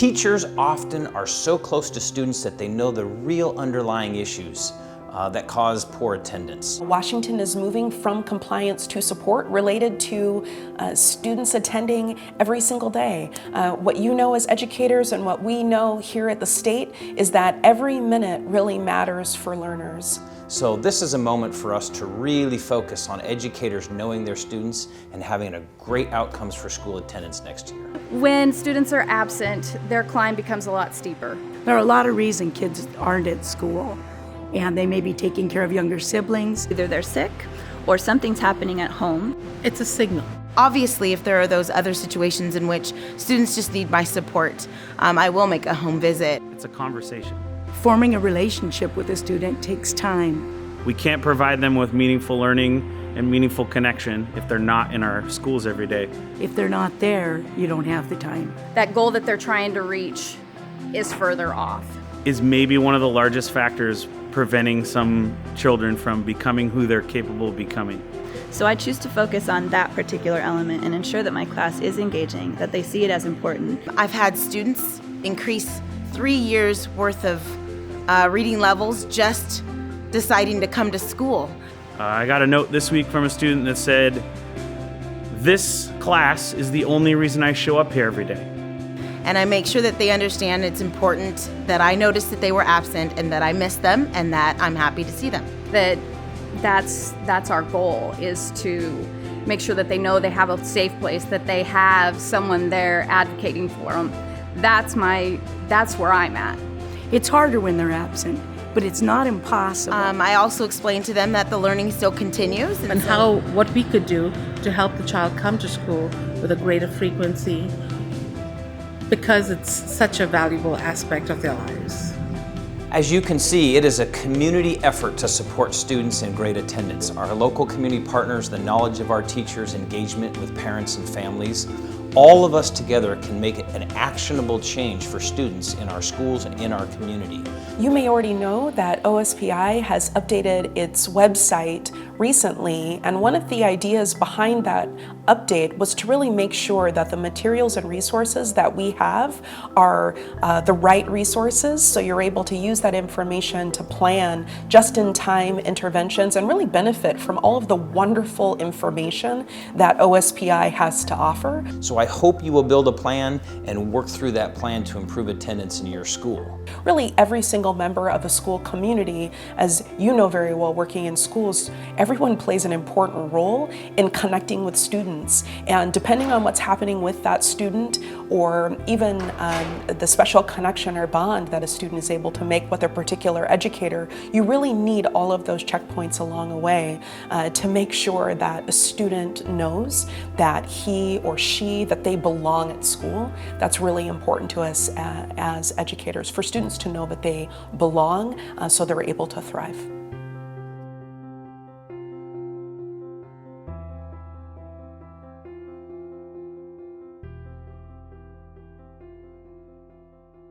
Teachers often are so close to students that they know the real underlying issues that cause poor attendance. Washington is moving from compliance to support related to students attending every single day. What you know as educators and what we know here at the state is that every minute really matters for learners. So this is a moment for us to really focus on educators knowing their students and having a great outcomes for school attendance next year. When students are absent, their climb becomes a lot steeper. There are a lot of reasons kids aren't at school, and they may be taking care of younger siblings. Either they're sick or something's happening at home. It's a signal. Obviously, if there are those other situations in which students just need my support, I will make a home visit. It's a conversation. Forming a relationship with a student takes time. We can't provide them with meaningful learning and meaningful connection if they're not in our schools every day. If they're not there, you don't have the time. That goal that they're trying to reach is further off. Is maybe one of the largest factors preventing some children from becoming who they're capable of becoming. So I choose to focus on that particular element and ensure that my class is engaging, that they see it as important. I've had students increase 3 years worth of reading levels just deciding to come to school. I got a note this week from a student that said, "This class is the only reason I show up here every day." And I make sure that they understand it's important that I noticed that they were absent and that I missed them and that I'm happy to see them. That's our goal, is to make sure that they know they have a safe place, that they have someone there advocating for them. That's where I'm at. It's harder when they're absent, but it's not impossible. I also explain to them that the learning still continues. And what we could do to help the child come to school with a greater frequency, because it's such a valuable aspect of their lives. As you can see, it is a community effort to support students in great attendance. Our local community partners, the knowledge of our teachers, engagement with parents and families, all of us together can make it an actionable change for students in our schools and in our community. You may already know that OSPI has updated its website recently, and one of the ideas behind that update was to really make sure that the materials and resources that we have are the right resources, so you're able to use that information to plan just-in-time interventions and really benefit from all of the wonderful information that OSPI has to offer. So I hope you will build a plan and work through that plan to improve attendance in your school. Really, every single member of the school community, as you know very well working in schools, everyone plays an important role in connecting with students. And depending on what's happening with that student, or even the special connection or bond that a student is able to make with a particular educator, you really need all of those checkpoints along the way to make sure that a student knows that he or she, that they belong at school. That's really important to us as educators, for students to know that they belong so they're able to thrive.